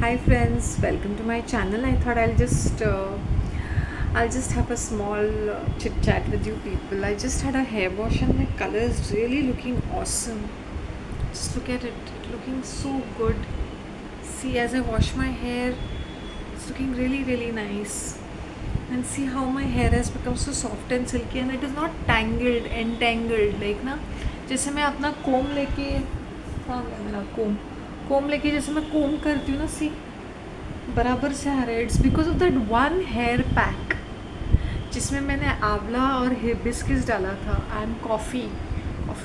Hi friends, welcome to my channel. I thought I'll just have a small chit chat with you people. I just had a hair wash and my color is really looking awesome. Just look at it, looking so good. See, as I wash my hair, it's looking really nice. And see how my hair has become so soft and silky and it is not tangled, entangled like ना जैसे मैं अपना कोम लेके कहाँ गया मेरा कोम लेके जैसे मैं कोम करती हूँ ना सी बराबर से आ रहा है. It's because of that one hair pack जिसमें मैंने आंवला और हिबिस्किस डाला था and coffee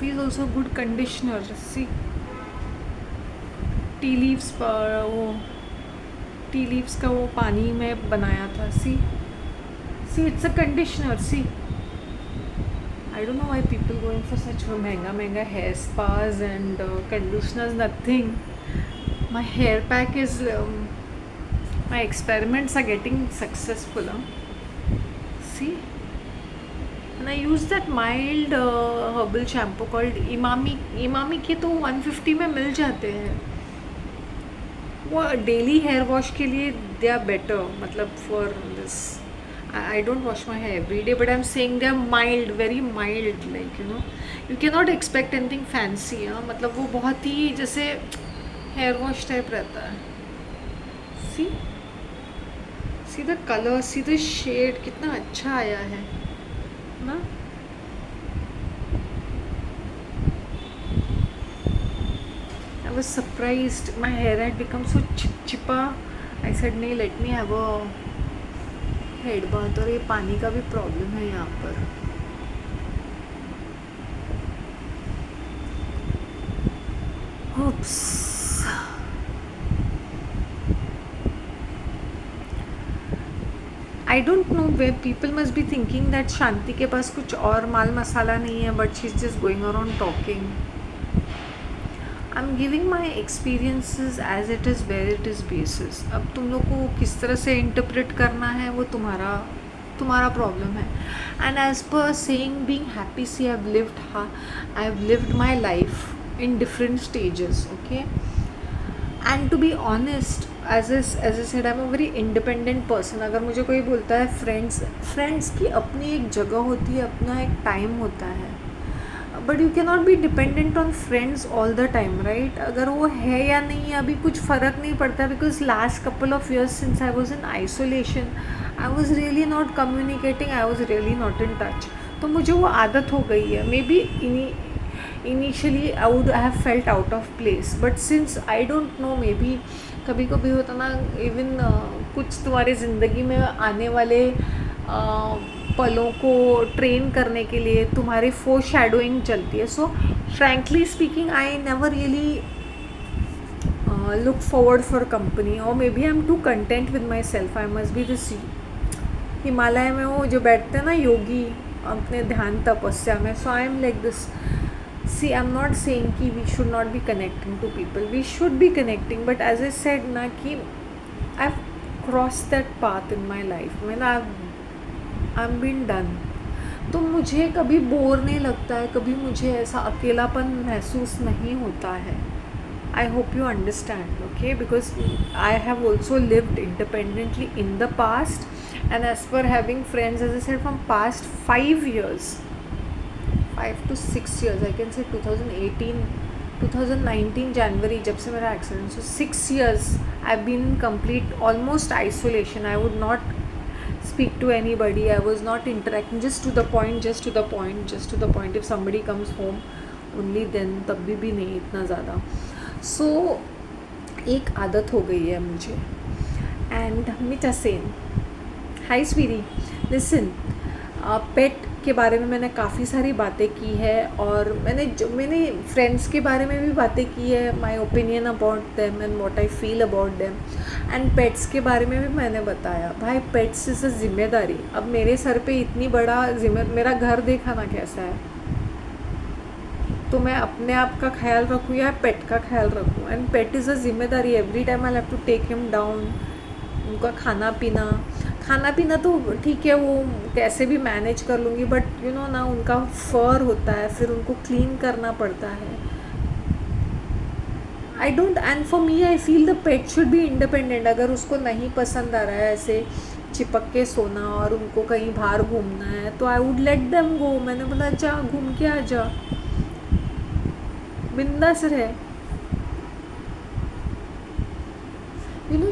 is also good conditioner. See tea leaves पर वो टी लीव्स का वो पानी में बनाया था. See it's a conditioner. See I don't know why people going for such महंगा hair spas and conditioners. Nothing. My hair pack is my experiments are getting successful. See, and I use that mild herbal shampoo called Imami के तो 150 में मिल जाते हैं. वो daily hair wash के लिए they are better. मतलब for this I don't wash my hair every day, but I'm saying they are mild, very mild. Like you cannot expect anything fancy. मतलब वो बहुत ही जैसे हेयर वॉश टाइप रहता है. See the colour, see the shade कितना अच्छा आया है ना. I was surprised. My hair had become so चिपचिपा. I said नहीं, let me have a head bath. और ये पानी का भी प्रॉब्लम है यहाँ पर. Oops. I don't know where people must be thinking that शांति के पास कुछ और माल मसाला नहीं है, but she's just going around talking. I'm giving my experiences as it is, where it is basis. अब तुम लोग को किस तरह से इंटरप्रेट करना है वो तुम्हारा प्रॉब्लम है. And as per saying being happy, see I have lived my life in different stages. Okay, and to be honest, as I said, I am a very independent person. अगर मुझे कोई बोलता है फ्रेंड्स की अपनी एक जगह होती है, अपना एक टाइम होता है, but you can not be dependent on friends all the time, right. अगर वो है या नहीं है अभी कुछ फ़र्क नहीं पड़ता, because last couple of years since I was in isolation, I was really not communicating, I was really not in touch. तो मुझे वो आदत हो गई है. May be initially I would have felt out of place, but since I don't no, may be कभी कभी होता ना, इवन कुछ तुम्हारे ज़िंदगी में आने वाले पलों को ट्रेन करने के लिए तुम्हारी फोर शैडोइंग चलती है. So frankly speaking, I never really look forward for company, or maybe I'm too content with myself. I must be this Himalaya में वो जो बैठते हैं ना योगी अपने ध्यान तपस्या में. So I am like this. See, I am not saying कि we should not be connecting to people, we should be connecting, but as I said ना कि I have cross that path in my life. मैंने I am been done. तो मुझे कभी bore नहीं लगता है, कभी मुझे ऐसा अकेलापन महसूस नहीं होता है. I hope you understand, okay? Because I have also lived independently in the past, and as per having friends, as I said, from past 5 years, 5 to 6 years, I can say 2019 January जब से मेरा accident, so 6 years I've been in complete almost isolation. I would not speak to anybody, I was not interacting, just to the point. If somebody comes home only then, तब भी नहीं इतना ज़्यादा. सो एक आदत हो गई है मुझे. एंड मीटा सेन, हाई स्वीरी, लिसन, पेट के बारे में मैंने काफ़ी सारी बातें की है, और मैंने फ्रेंड्स के बारे में भी बातें की है, my opinion about them and what I feel about them. And pets के बारे में भी मैंने बताया. भाई, पेट्स इज़ अ जिम्मेदारी. अब मेरे सर पे इतनी बड़ा मेरा घर देखा ना कैसा है, तो मैं अपने आप का ख्याल रखूँ या पेट का ख्याल रखूँ. एंड पेट इज़ अ जिम्मेदारी. Every time I have to take him down. उनका खाना पीना तो ठीक है, वो कैसे भी मैनेज कर लूँगी, बट यू नो ना, उनका फर होता है, फिर उनको क्लीन करना पड़ता है. I don't, and for me I feel the pet should be independent. अगर उसको नहीं पसंद आ रहा है ऐसे चिपक के सोना और उनको कहीं बाहर घूमना है तो I would let them go. मैंने बोला जा घूम के आ जा, बिंदास रहे.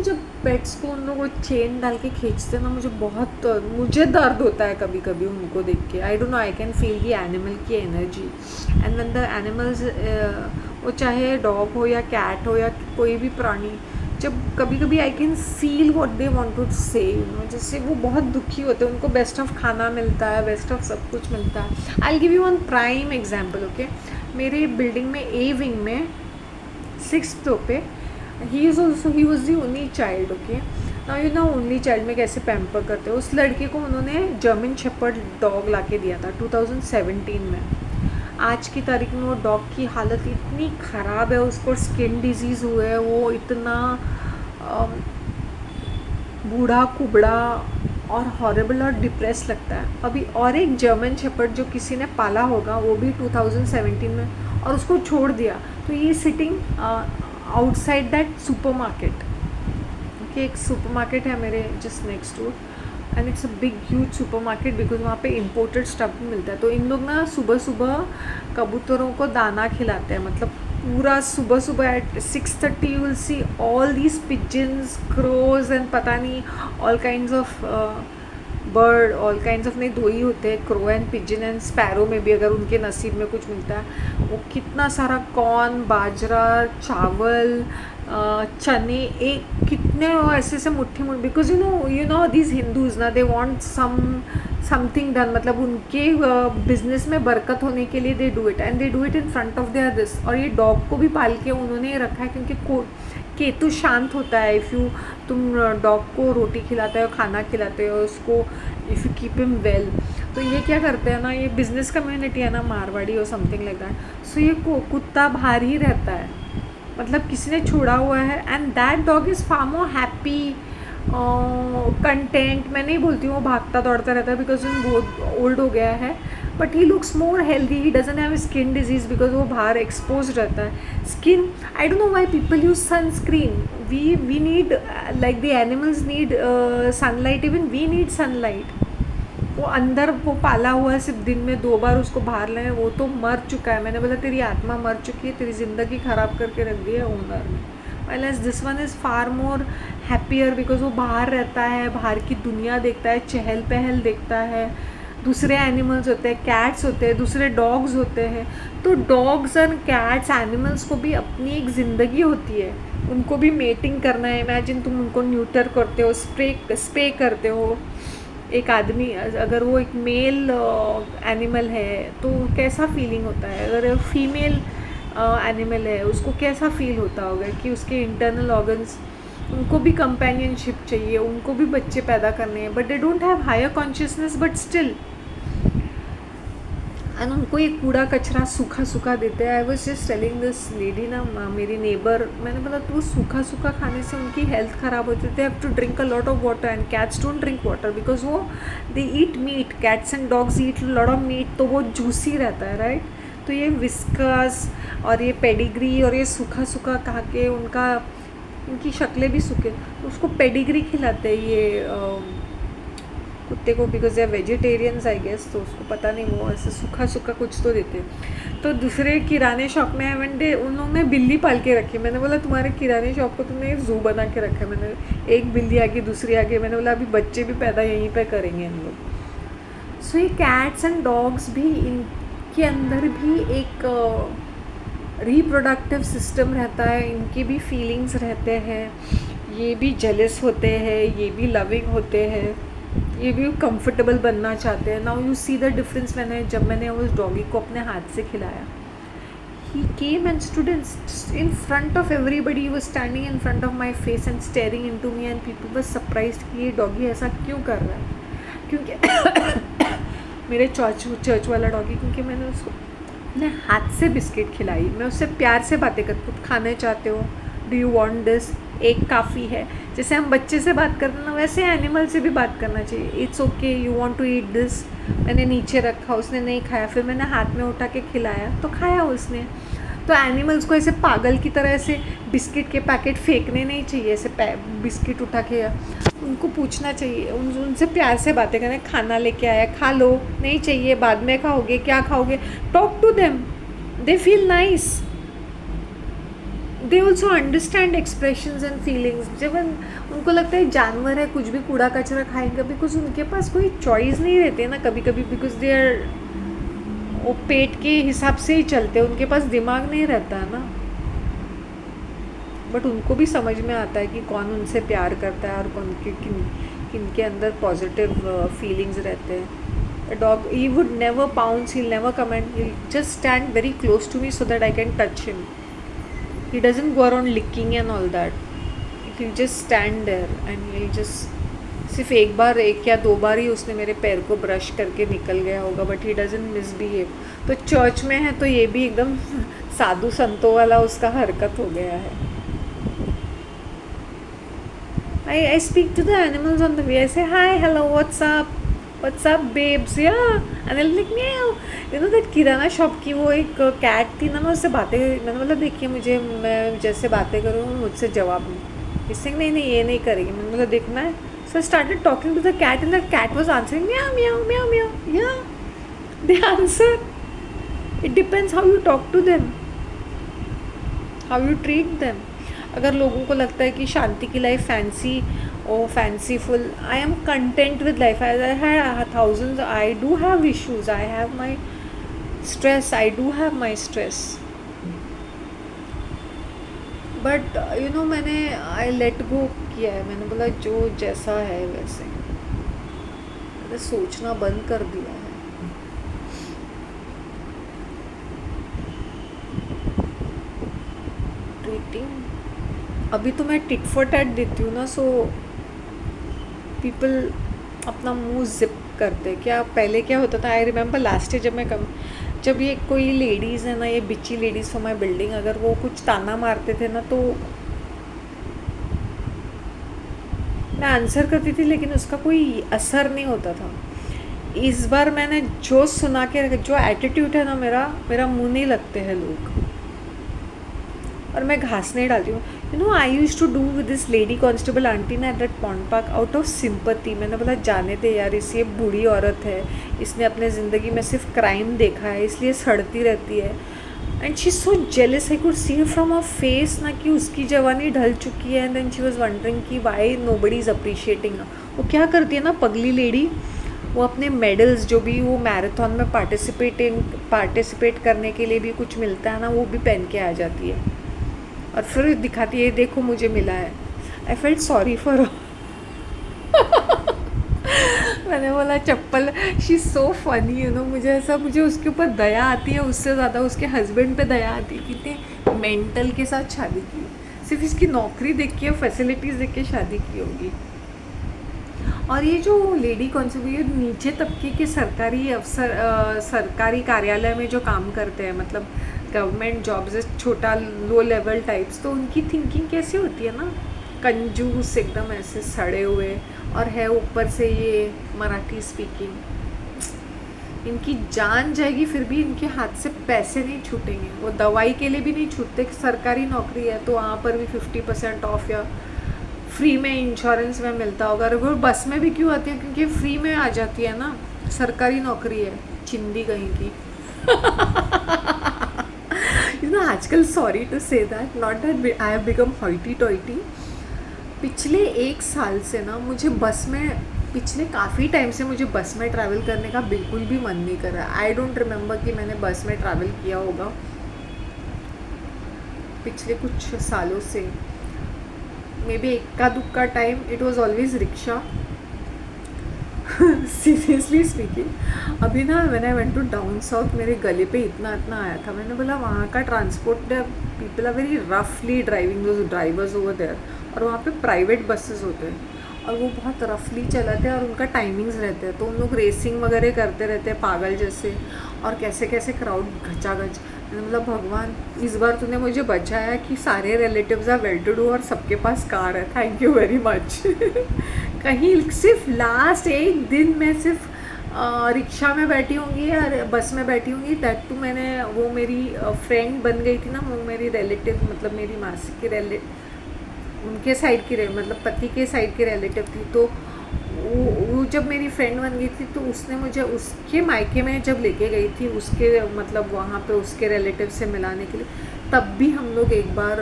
जब पेट्स को उन लोगों को चेन डाल के खींचते हैं ना, मुझे दर्द होता है कभी कभी उनको देख के. I don't know, I can feel the animal की energy. And when the animals, वो चाहे डॉग हो या कैट हो या कोई भी प्राणी, जब कभी कभी I can feel what they want to say. जैसे वो बहुत दुखी होते हैं, उनको बेस्ट ऑफ खाना मिलता है, बेस्ट ऑफ सब कुछ मिलता है. I will give you one prime example. Okay, मेरे बिल्डिंग में ए विंग में 6th फ्लोर पे he was the only child. Okay, now only child में कैसे पैम्पर करते हो. उस लड़के को उन्होंने जर्मन शेपर्ड डॉग ला के दिया था 2017 में. आज की तारीख में वो डॉग की हालत इतनी ख़राब है, उसको स्किन डिजीज़ हुआ है, वो इतना बूढ़ा कुबड़ा और हॉरेबल और डिप्रेस लगता है. अभी और एक जर्मन शेपर्ड जो किसी ने पाला होगा, वो भी 2017 में, और उसको छोड़ दिया. तो ये sitting outside that super market. Okay, एक सुपर मार्केट है मेरे just next door, and it's a big huge super market because वहाँ पे इम्पोर्टेड स्टफ भी मिलता है. तो इन लोग ना सुबह सुबह कबूतरों को दाना खिलाते हैं. मतलब पूरा सुबह सुबह at 6:30 you will see all these pigeons, crows and पता नहीं all kinds of bird, all kinds of, नहीं दो ही होते हैं, crow and pigeon and sparrow में भी अगर उनके नसीब में कुछ मिलता है. वो कितना सारा कॉर्न, बाजरा, चावल, चने, एक कितने ऐसे से मुट्ठी because you know these Hindus ना, दे वांट समथिंग डन. मतलब उनके बिजनेस में बरकत होने के लिए they do it, and they do it in front of their this. और ये डॉग को भी पाल के उन्होंने रखा है क्योंकि केतु शांत होता है. तुम डॉग को रोटी खिलाते हो, खाना खिलाते हो उसको, if you keep him well. तो ये क्या करते हैं ना, ये बिजनेस कम्युनिटी है ना, मारवाड़ी और समथिंग लाइक दैट. सो ये कुत्ता बाहर ही रहता है, मतलब किसी ने छोड़ा हुआ है, and that dog is far more happy, content. मैं नहीं बोलती हूँ वो भागता दौड़ता रहता है बिकॉज वो बहुत ओल्ड हो गया है, but he looks more healthy. He doesn't have skin disease because वो बाहर एक्सपोज रहता है. Skin, I don't know why people use sunscreen. We need, like the animals need sunlight, even we need sunlight. वो अंदर वो पाला हुआ है, सिर्फ दिन में 2 बार उसको बाहर लाए, वो तो मर चुका है. मैंने बोला तेरी आत्मा मर चुकी है, तेरी ज़िंदगी ख़राब करके रख दी है ओनर ने. Well as this one is far more happier because वो बाहर रहता है, बाहर की दुनिया देखता है, चहल पहल देखता है. दूसरे एनिमल्स होते हैं, कैट्स होते हैं, दूसरे डॉग्स होते हैं. तो डॉग्स एंड कैट्स, एनिमल्स को भी अपनी एक ज़िंदगी होती है, उनको भी मेटिंग करना है. इमेजिन तुम उनको न्यूटर करते हो, स्प्रे करते हो. एक आदमी अगर वो एक मेल एनिमल है तो कैसा फीलिंग होता है, अगर फीमेल एनिमल है उसको कैसा फील होता होगा कि उसके इंटरनल ऑर्गन्स, उनको भी कंपेनियनशिप चाहिए, उनको भी बच्चे पैदा करने हैं, but they don't have higher consciousness, but still. And उनको ये कूड़ा कचरा सूखा सूखा देते हैं. I was just telling this lady ना, मेरी नेबर, मैंने बोला तो सूखा सूखा खाने से उनकी हेल्थ ख़राब होती है. They have to drink a lot of water, and cats don't drink water because वो they eat meat. Cats and dogs eat lot of meat, तो वो जूसी रहता है, राइट. तो ये विस्कस और ये पेडिग्री और ये सूखा सूखा खा के उनकी शक्लें भी सूखे. तो उसको पेडिग्री खिलाते हैं ये कुत्ते को because they are vegetarians I guess. तो उसको पता नहीं, वो ऐसे सूखा सूखा कुछ तो देते. तो दूसरे किराने शॉप में उन लोगों ने बिल्ली पाल के रखी. मैंने बोला तुम्हारे किराने शॉप को तुमने ज़ू बना के रखा है. मैंने एक बिल्ली आगे दूसरी आगे, मैंने बोला अभी बच्चे भी पैदा यहीं पे करेंगे हम लोग. सो ये कैट्स एंड डॉग्स भी, इनके अंदर भी एक रिप्रोडक्टिव सिस्टम रहता है, इनकी भी फीलिंग्स रहते हैं, ये भी जेलस होते हैं, ये भी लविंग होते हैं, ये भी कंफर्टेबल बनना चाहते हैं. Now you see the difference. जब मैंने उस डॉगी को अपने हाथ से खिलाया, he came and stood in front of everybody. He was standing in front of my face and staring into me, and people was surprised कि ये डॉगी ऐसा क्यों कर रहा है. क्योंकि मेरे चर्च वाला डॉगी, क्योंकि मैंने उसको अपने हाथ से बिस्किट खिलाई. मैं उससे प्यार से बातें करती हूँ. खाने चाहते हो, डू यू वांट दिस, एक काफ़ी है. जैसे हम बच्चे से बात करते हैं ना, वैसे एनिमल से भी बात करना चाहिए. It's okay, you want to eat this. मैंने नीचे रखा, उसने नहीं खाया, फिर मैंने हाथ में उठा के खिलाया तो खाया उसने. तो एनिमल्स को ऐसे पागल की तरह ऐसे बिस्किट के पैकेट फेंकने नहीं चाहिए, ऐसे बिस्किट उठा के उनको पूछना चाहिए, उनसे प्यार से बातें करें, खाना लेके आया खा लो, नहीं चाहिए बाद में खाओगे, क्या खाओगे, talk to them, they feel nice, they also understand expressions and feelings. जब उनको लगता है जानवर है कुछ भी कूड़ा कचरा खाएंगे, बिकॉज उनके पास कोई चॉइस नहीं रहती है ना कभी कभी, बिकॉज दे आर, वो पेट के हिसाब से ही चलते हैं, उनके पास दिमाग नहीं रहता है ना। बट उनको भी समझ में आता है कि कौन उनसे प्यार करता है और कौन किन के अंदर पॉजिटिव फीलिंग्स रहते हैं। Dog, he would never pounce, he never comment, he just stand very close to me so that I can touch him. He doesn't go around licking and all that. He'll just stand there and he'll just, सिर्फ एक या दो बार ही उसने मेरे पैर को brush करके निकल गया होगा, बट ही डजंट मिसबिहेव। तो चर्च में है तो ये भी एकदम साधु संतों वाला उसका हरकत हो गया है। I speak to the animals on the way. I say hi, hello, what's up babes, yeah, and they'll like meow. You know that kirana shop की वो एक कैट थी ना, मैं उससे बातें, मैंने बोला देखिए मुझे, मैं जैसे बातें करूँ मुझसे जवाब नहीं, इससे नहीं ये नहीं करेगी, मैंने बोला देखना है। So I started talking to the cat and the cat was answering म्याऊ म्याऊ म्याऊ म्याऊ, या they answer. It depends how you talk to them, how you treat them. अगर लोगों को लगता है कि शांति की life fancy or fanciful, I am content with life. I had thousands, I do have issues, I have my stress, I do have my stress, but मैंने I let go किया है, मैंने बोला जो जैसा है वैसे, मैंने सोचना बंद कर दिया है। ट्रीटिंग, अभी तो मैं टिट फॉर टैट देती हूँ ना, सो पीपल अपना मुंह जिप करते। क्या पहले क्या होता था, आई रिमेंबर लास्ट ईयर जब ये कोई लेडीज़ है ना, ये बिची लेडीज़ फॉर माई बिल्डिंग, अगर वो कुछ ताना मारते थे ना तो मैं आंसर करती थी, लेकिन उसका कोई असर नहीं होता था। इस बार मैंने जो सुना के, जो एटीट्यूड है ना मेरा मुंह नहीं लगते हैं लोग, और मैं घास नहीं डालती हूँ। I use to do with this lady constable aunty ना at that pond park out of sympathy. मैंने बोला जाने दे यार, इस ये बूढ़ी औरत है, इसने अपने ज़िंदगी में सिर्फ क्राइम देखा है, इसलिए सड़ती रहती है। And she so jealous, I could see from a face ना कि उसकी जवानी ढल चुकी है। And then she was wondering कि वाई नोबडी इज़ अप्रिशिएटिंग। वो क्या करती है ना पगली लेडी, वो अपने मेडल्स जो भी वो मैराथन में पार्टिसिपेट करने के लिए भी कुछ मिलता है ना, वो भी पहन के आ जाती है और फिर दिखाती है देखो मुझे मिला है। आई फेल्ट सॉरी फॉर मैंने बोला चप्पल, शी सो फनी मुझे उसके ऊपर दया आती है, उससे ज़्यादा उसके हस्बैंड पे दया आती है। कितने मेंटल के साथ शादी की, सिर्फ इसकी नौकरी देख के, फैसिलिटीज़ देख के शादी की होगी। और ये जो लेडी कॉन्स्टेबल नीचे तबके के सरकारी अफसर, सरकारी कार्यालय में जो काम करते हैं, मतलब गवर्नमेंट जॉब्स, छोटा लो लेवल टाइप्स, तो उनकी थिंकिंग कैसी होती है ना, कंजूस एकदम ऐसे सड़े हुए, और है ऊपर से ये मराठी स्पीकिंग। इनकी जान जाएगी फिर भी इनके हाथ से पैसे नहीं छूटेंगे, वो दवाई के लिए भी नहीं छूटते। सरकारी नौकरी है तो वहाँ पर भी 50% ऑफ या फ्री में इंश्योरेंस में मिलता होगा। और वो बस में भी क्यों आती है, क्योंकि फ्री में आ जाती है ना, सरकारी नौकरी है, चिंदी कहीं की। आजकल, sorry to say that, not that I have become hoity toity, पिछले 1 साल से ना मुझे बस में, पिछले काफ़ी टाइम से मुझे बस में ट्रैवल करने का बिल्कुल भी मन नहीं कर रहा। आई डोंट रिमेंबर कि मैंने बस में ट्रैवल किया होगा पिछले कुछ सालों से। मे बी इक्का दुक्का time, it was always rickshaw. Seriously speaking, अभी ना when I went to down south, मेरे गले पे इतना आया था। मैंने बोला वहाँ का ट्रांसपोर्ट, पीपल आर वेरी रफली driving, those drivers over there. और वहाँ पे प्राइवेट बसेस होते हैं और वो बहुत रफली चलाते हैं और उनका टाइमिंग्स रहते हैं, तो उन लोग रेसिंग वगैरह करते रहते हैं पागल जैसे, और कैसे कैसे क्राउड घचाघच। मतलब भगवान, इस बार तूने मुझे बचाया कि सारे relatives are well to do और सबके पास कार है, थैंक यू वेरी मच। कहीं सिर्फ लास्ट 1 दिन में सिर्फ रिक्शा में बैठी होंगी या बस में बैठी होंगी, दैट टू मैंने, वो मेरी फ्रेंड बन गई थी ना, वो मेरी रिलेटिव, मतलब मेरी मासी की उनके साइड की मतलब पति के साइड की रिलेटिव थी। तो वो जब मेरी फ्रेंड बन गई थी तो उसने मुझे उसके मायके में जब लेके गई थी, उसके मतलब वहाँ पे उसके रिलेटिव से मिलाने के लिए, तब भी हम लोग एक बार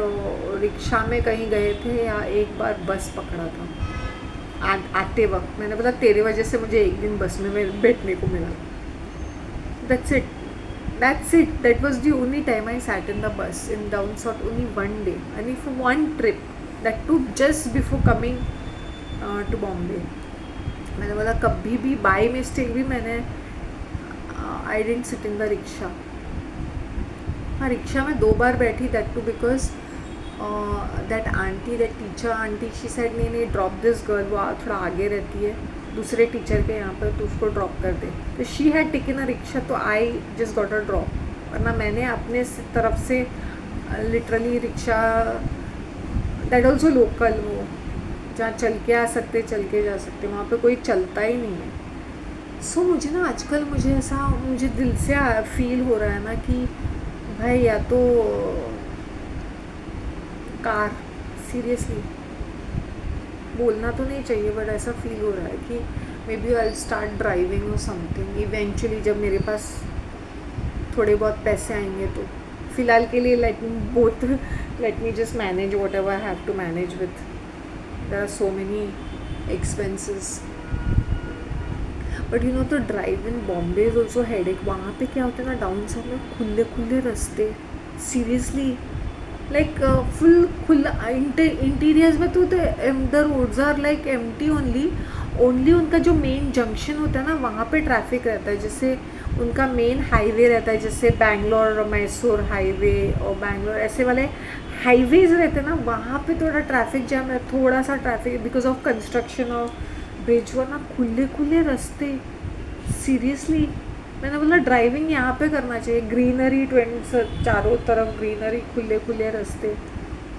रिक्शा में कहीं गए थे या एक बार बस पकड़ा था। आते वक्त मैंने बोला तेरे वजह से मुझे एक दिन बस में बैठने को मिला। That's it, that was the only time I sat in the bus in down south, only one day and for one trip, that too just before coming to Bombay. मैंने बोला कभी भी बाय मिस्टेक भी मैंने I didn't sit in the rickshaw. हाँ, rickshaw में 2 बार बैठी, that too because that aunty, that teacher aunty, she said नहीं ड्रॉप दिस गर्ल, वो थोड़ा आगे रहती है दूसरे टीचर के यहाँ पर, तो उसको ड्रॉप कर दे। तो she had taken a rickshaw, तो I just got a drop, वरना मैंने अपने तरफ से literally rickshaw, that also local, वो जहाँ चल के आ सकते, चल के जा सकते, वहाँ पे कोई चलता ही नहीं है। सो मुझे ना आजकल मुझे ऐसा, मुझे दिल से फील हो रहा है ना कि भाई या तो कार, सीरियसली बोलना तो नहीं चाहिए बट ऐसा फील हो रहा है कि maybe I start driving और समथिंग इवेंचुअली, जब मेरे पास थोड़े बहुत पैसे आएंगे तो। फ़िलहाल के लिए let me just manage whatever I have to manage with, there are so many expenses. But you know to drive in Bombay is also headache. वहाँ पे क्या होता है ना, डाउन साउथ में खुले खुले रास्ते, सीरियसली लाइक फुल खुला, इंटीरियर्स में तो the roads are like empty only उनका जो मेन जंक्शन होता है ना, वहाँ पे ट्रैफिक रहता है। जैसे उनका मेन हाईवे रहता है, जैसे बैंगलोर मैसूर हाईवे और बैंगलोर ऐसे वाले हाईवेज रहते हैं ना, वहाँ पे थोड़ा ट्रैफिक जैम है, थोड़ा सा traffic because of construction of bridge, वरना खुले खुले रास्ते, सीरियसली। मैंने बोला ड्राइविंग यहाँ पे करना चाहिए, ग्रीनरी, चारों तरफ ग्रीनरी, खुले खुले रास्ते,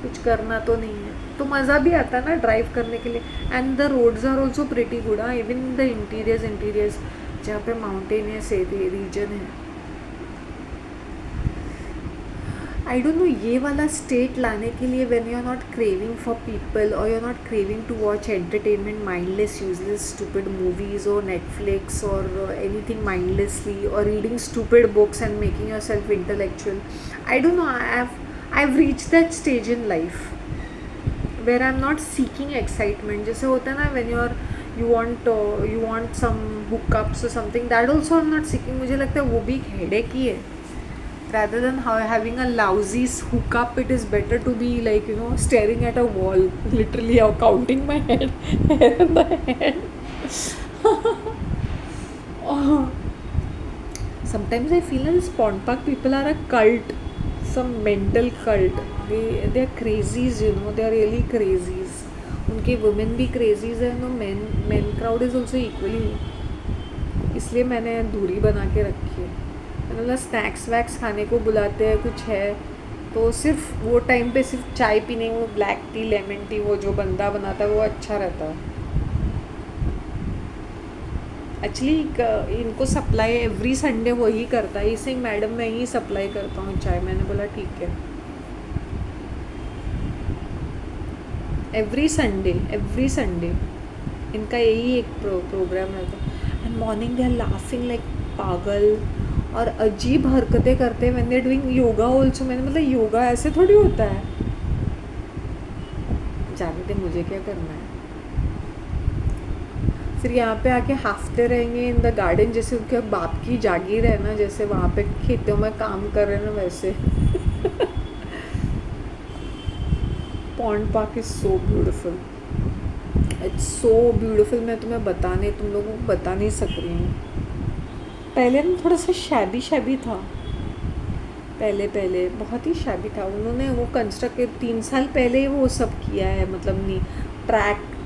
कुछ करना तो नहीं है तो मज़ा भी आता है ना ड्राइव करने के लिए। And the roads are also pretty good, even the interiors जहाँ पे माउंटेनियस रीजन है। आई डोंट नो, ये वाला स्टेट लाने के लिए when you are not craving for people और you are not craving to watch entertainment, mindless useless stupid movies और नेटफ्लिक्स और एनीथिंग माइंडलेसली, और reading stupid books and making yourself intellectual. I don't know, I have reached that stage in life where I am not seeking excitement. जैसे होता है ना when you want some hookups और something, that also I am not seeking. मुझे लगता है वो भी एक हेडेक ही है। Rather than having a lousy hookup, it is better to be like, you know, staring at a wall, literally counting my hair in the hand. Sometimes I feel like Pond Park people are a cult, some mental cult. They are crazies, you know, they are really crazies. उनके women भी crazies है, no men crowd is also equally, इसलिए मैंने दूरी बना के रखी है। मतलब स्नैक्स वैक्स खाने को बुलाते हैं, कुछ है तो सिर्फ वो टाइम पे सिर्फ चाय पीने, वो ब्लैक टी लेमन टी वो जो बंदा बनाता है वो अच्छा रहता है। एक्चुअली इनको सप्लाई एवरी संडे वही करता है, इसे मैडम मैं ही सप्लाई करता हूँ चाय। मैंने बोला ठीक है, एवरी संडे इनका यही एक प्रोग्राम रहता है। And morning they are laughing like पागल और अजीब हरकतें करते हैं when they are doing yoga also. मैंने मतलब योगा ऐसे थोड़ी होता है, जाने दे, मुझे क्या करना है। फिर यहाँ पे आके हाफते रहेंगे इन द गार्डन, जैसे उनके बाप की जागीर है ना, जैसे वहाँ पे खेतों में काम कर रहे हैं ना वैसे। Pond park is so beautiful, it's so beautiful. मैं तुम्हें तुम लोगों को बता नहीं सक रही हूँ। पहले ना थोड़ा सा शैबी था, पहले बहुत ही शैबी था। उन्होंने वो कंस्ट्रक्ट 3 साल पहले वो सब किया है, मतलब नहीं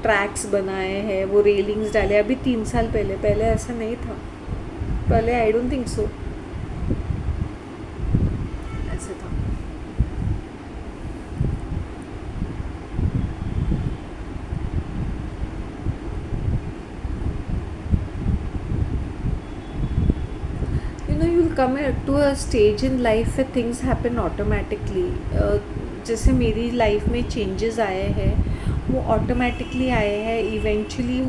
ट्रैक्स बनाए हैं, वो रेलिंग्स डाले, अभी 3 साल पहले ऐसा नहीं था। पहले आई डोंट थिंक सो ऐसे था। come to a stage in life where things happen automatically. जैसे मेरी लाइफ में चेंजेस आए हैं वो ऑटोमेटिकली आए हैं, इवेंचुअली